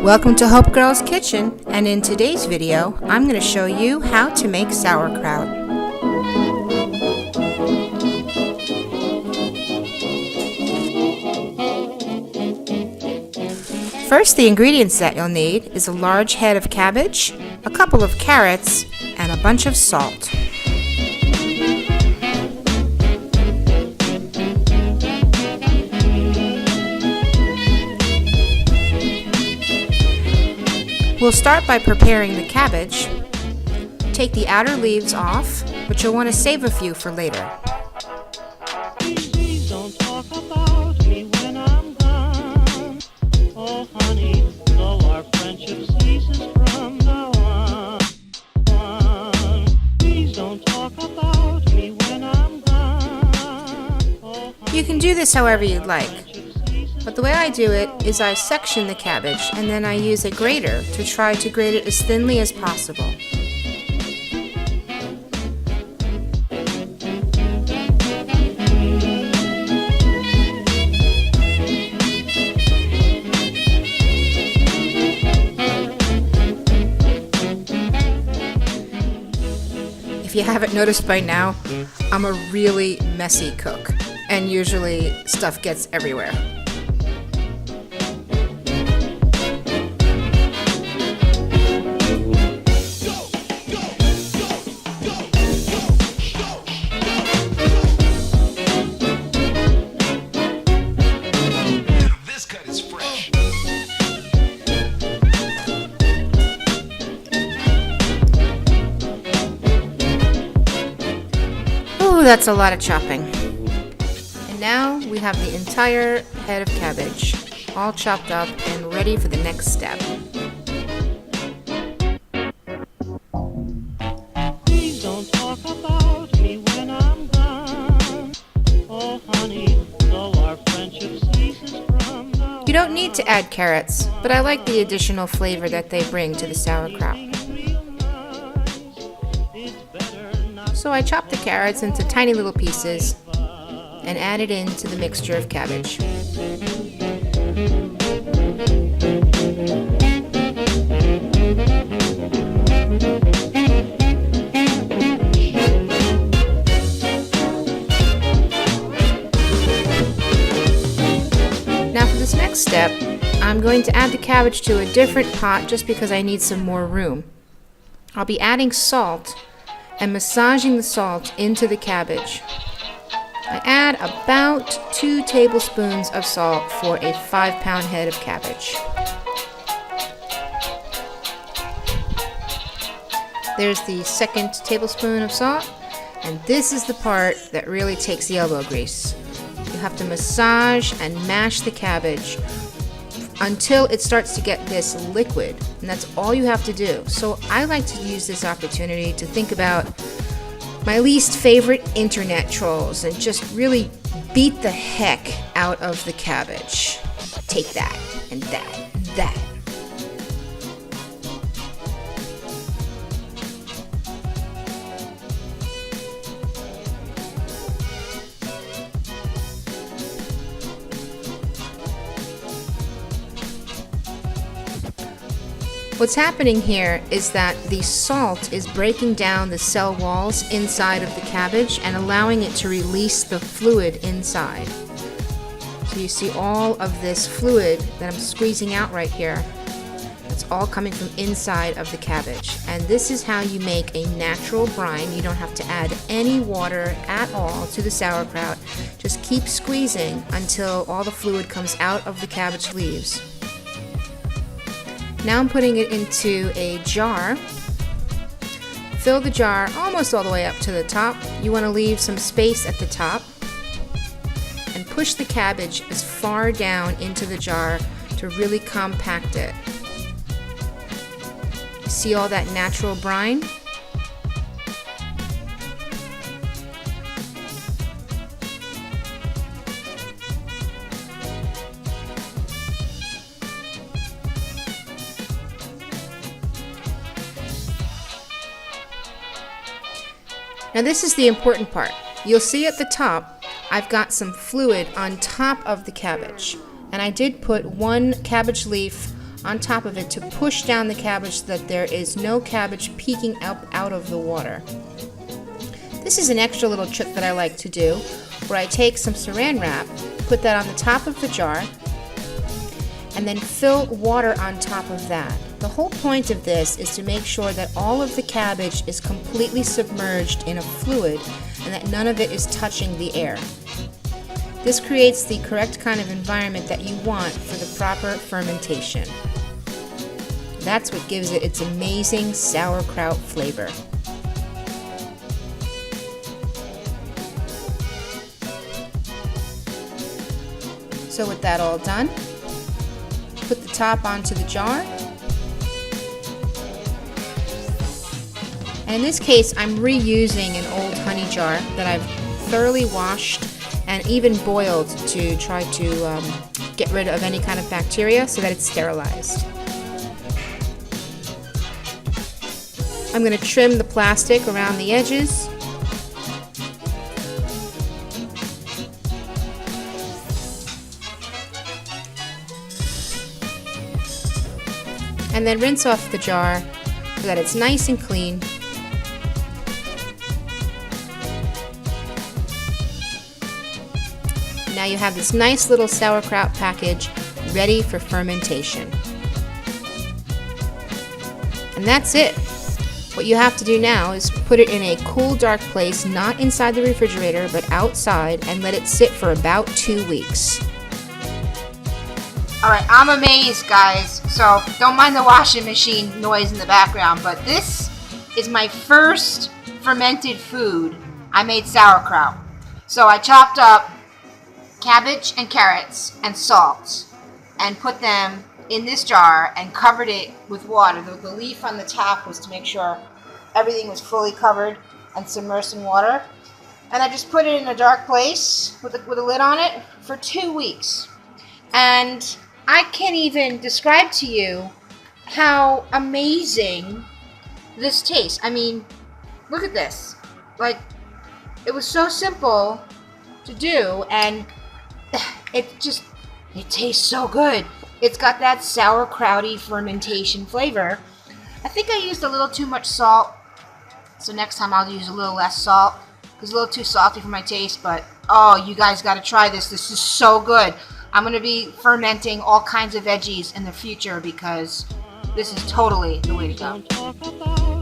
Welcome to Hope Girl's Kitchen, and in today's video, I'm going to show you how to make sauerkraut. First, the ingredients that you'll need is a large head of cabbage, a couple of carrots, and a bunch of salt. We'll start by preparing the cabbage. Take the outer leaves off, but you'll want to save a few for later. Please don't talk about me when I'm gone. Oh honey, though our friendship ceases from now on. Please don't talk about me when I'm gone. Oh, You can do this however you'd like. But the way I do it is I section the cabbage and then I use a grater to try to grate it as thinly as possible. If you haven't noticed by now, I'm a really messy cook, and usually stuff gets everywhere. Ooh, that's a lot of chopping. And now we have the entire head of cabbage, all chopped up and ready for the next step. please don't talk about me when I'm gone. Oh honey, though our friendship ceases from now on. You don't need to add carrots, but I like the additional flavor that they bring to the sauerkraut. So I chopped the carrots into tiny little pieces and added into the mixture of cabbage. Now for this next step, I'm going to add the cabbage to a different pot just because I need some more room. I'll be adding salt and massaging the salt into the cabbage. I add about 2 tablespoons of salt for a 5-pound head of cabbage. There's the second tablespoon of salt, and this is the part that really takes the elbow grease. You have to massage and mash the cabbage until it starts to get this liquid, and that's all you have to do. So I like to use this opportunity to think about my least favorite internet trolls and just really beat the heck out of the cabbage. Take that and that and that. What's happening here is that the salt is breaking down the cell walls inside of the cabbage and allowing it to release the fluid inside. So you see all of this fluid that I'm squeezing out right here. It's all coming from inside of the cabbage. And this is how you make a natural brine. You don't have to add any water at all to the sauerkraut. Just keep squeezing until all the fluid comes out of the cabbage leaves. Now I'm putting it into a jar. Fill the jar almost all the way up to the top. You want to leave some space at the top. And push the cabbage as far down into the jar to really compact it. See all that natural brine? Now this is the important part. You'll see at the top, I've got some fluid on top of the cabbage. And I did put one cabbage leaf on top of it to push down the cabbage so that there is no cabbage peeking up out of the water. This is an extra little trick that I like to do, where I take some saran wrap, put that on the top of the jar, and then fill water on top of that. The whole point of this is to make sure that all of the cabbage is completely submerged in a fluid and that none of it is touching the air. This creates the correct kind of environment that you want for the proper fermentation. That's what gives it its amazing sauerkraut flavor. So with that all done, put the top onto the jar. And in this case, I'm reusing an old honey jar that I've thoroughly washed and even boiled to try to get rid of any kind of bacteria so that it's sterilized. I'm going to trim the plastic around the edges. And then rinse off the jar so that it's nice and clean. Now you have this nice little sauerkraut package ready for fermentation. And that's it. What you have to do now is put it in a cool, dark place, not inside the refrigerator, but outside, and let it sit for about 2 weeks. Alright, I'm amazed, guys. So don't mind the washing machine noise in the background, but this is my first fermented food. I made sauerkraut. So I chopped up cabbage and carrots and salt and put them in this jar and covered it with water. The leaf on the top was to make sure everything was fully covered and submersed in water. And I just put it in a dark place with a lid on it for 2 weeks. And I can't even describe to you how amazing this tastes. I mean, look at this. Like, it was so simple to do, and it tastes so good. It's got that sauerkrauty fermentation flavor. I think I used a little too much salt, so next time I'll use a little less salt. It's a little too salty for my taste, but oh, you guys got to try this. This is so good. I'm going to be fermenting all kinds of veggies in the future because this is totally the way to go.